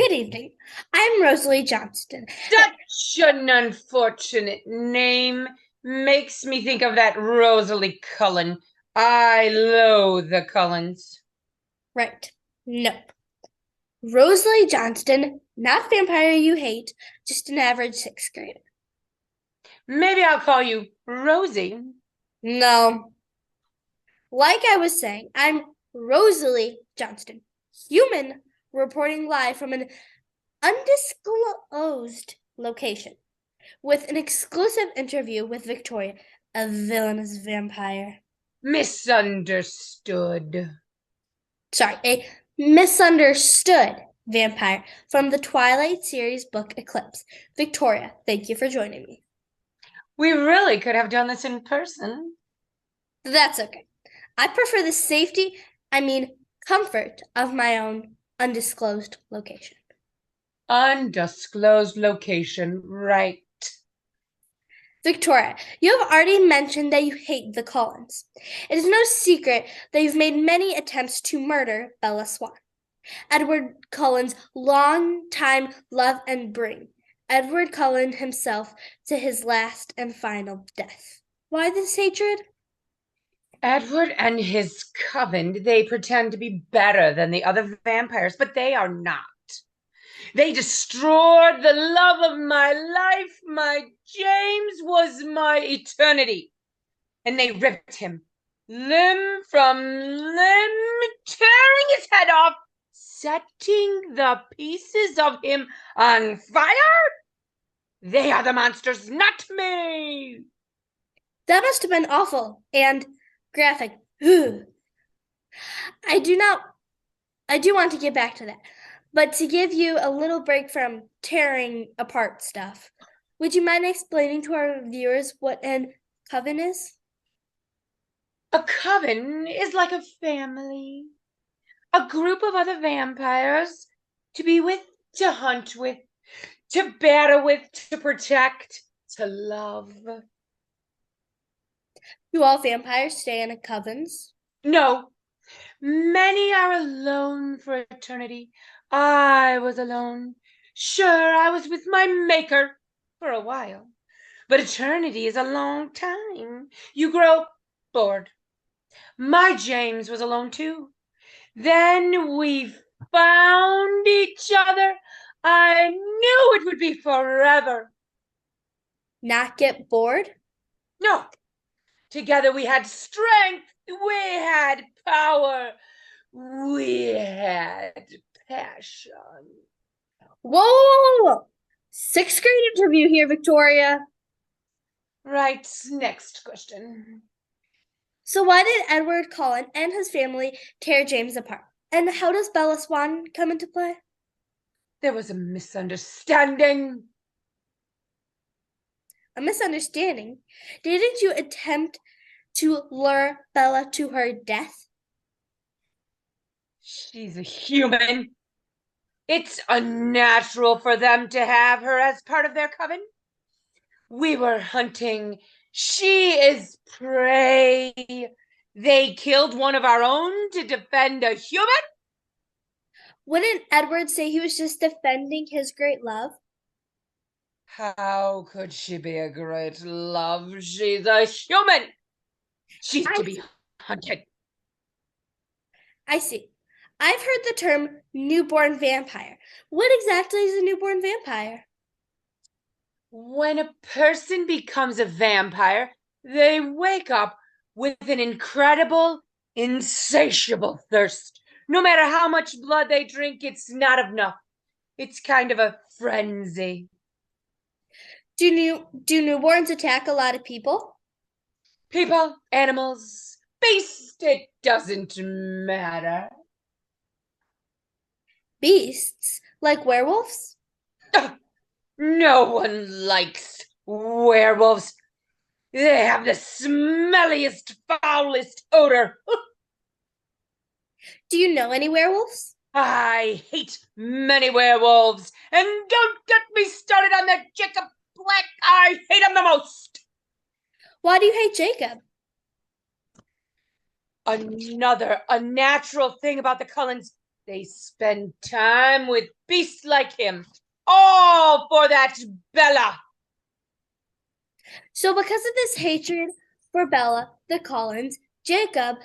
Good evening. I'm Rosalie Johnston. Such an unfortunate name. Makes me think of that Rosalie Cullen. I loathe the Cullens. Right. Nope. Rosalie Johnston, not vampire you hate, just an average sixth grader. Maybe I'll call you Rosie. No. Like I was saying, I'm Rosalie Johnston, human, reporting live from an undisclosed location with an exclusive interview with Victoria, a villainous vampire. Misunderstood. Sorry, a misunderstood vampire from the Twilight series book Eclipse. Victoria, thank you for joining me. We really could have done this in person. That's okay. I prefer the safety, I mean, comfort of my own undisclosed location. Undisclosed location, right. Victoria, you have already mentioned that you hate the Cullens. It is no secret that you've made many attempts to murder Bella Swan, Edward Cullen's long-time love and bring Edward Cullen himself to his last and final death. Why this hatred? Edward and his coven, they pretend to be better than the other vampires, but they are not. They destroyed the love of my life. My James was my eternity. And they ripped him limb from limb, tearing his head off, setting the pieces of him on fire. They are the monsters, not me. That must have been awful and graphic. Ugh. I do not I do want to get back to that. But to give you a little break from tearing apart stuff, would you mind explaining to our viewers what an coven is? A coven is like a family, a group of other vampires to be with, to hunt with, to battle with, to protect, to love. Do all vampires stay in covens? No, many are alone for eternity. I was alone. Sure, I was with my maker for a while. But eternity is a long time. You grow bored. My James was alone too. Then we found each other. I knew it would be forever. Not get bored? No, together we had strength. We had power. We had passion. Whoa, whoa, whoa. Sixth grade interview here, Victoria. Right, next question. So why did Edward Cullen and his family tear James apart? And how does Bella Swan come into play? There was a misunderstanding. A misunderstanding. Didn't you attempt to lure Bella to her death? She's a human. It's unnatural for them to have her as part of their coven. We were hunting. She is prey. They killed one of our own to defend a human? Wouldn't Edward say he was just defending his great love? How could she be a great love? She's a human. She's I to be hunted. I see. I've heard the term newborn vampire. What exactly is a newborn vampire? When a person becomes a vampire, they wake up with an incredible, insatiable thirst. No matter how much blood they drink, it's not enough. It's kind of a frenzy. Do newborns attack a lot of people? People, animals, beasts, it doesn't matter. Beasts? Like werewolves? No one likes werewolves. They have the smelliest, foulest odor. Do you know any werewolves? I hate many werewolves. And don't get me started on that Jacob Black. I hate him the most. Why do you hate Jacob? Another unnatural thing about the Cullens. They spend time with beasts like him. All for that Bella. So, because of this hatred for Bella, the Collins, Jacob,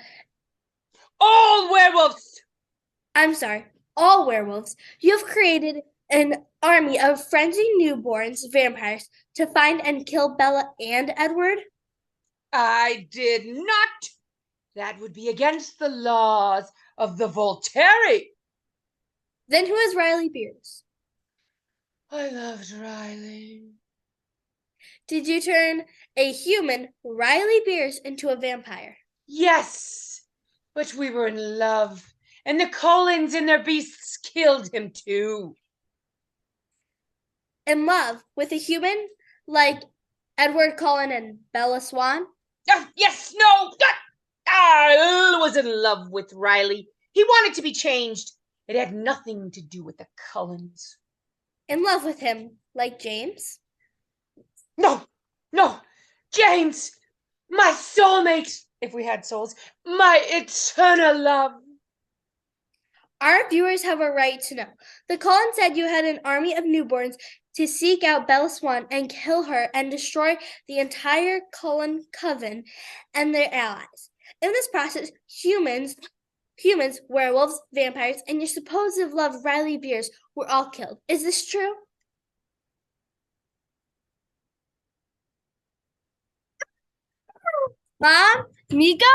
All werewolves. I'm sorry, all werewolves, you have created an army of frenzied newborns vampires to find and kill Bella and Edward? I did not. That would be against the laws of the Volturi. Then who is Riley Beers? I loved Riley. Did you turn a human, Riley Beers, into a vampire? Yes, but we were in love, and the Collins and their beasts killed him too. In love with a human like Edward Cullen and Bella Swan? Yes, no. I was in love with Riley. He wanted to be changed. It had nothing to do with the Cullens. In love with him like James? No, no. James, my soulmate, if we had souls, my eternal love. Our viewers have a right to know. The Collins said you had an army of newborns to seek out Bella Swan and kill her and destroy the entire Cullen coven and their allies. In this process, humans, werewolves, vampires, and your supposed love, Riley Beers, were all killed. Is this true? Mom? Nico?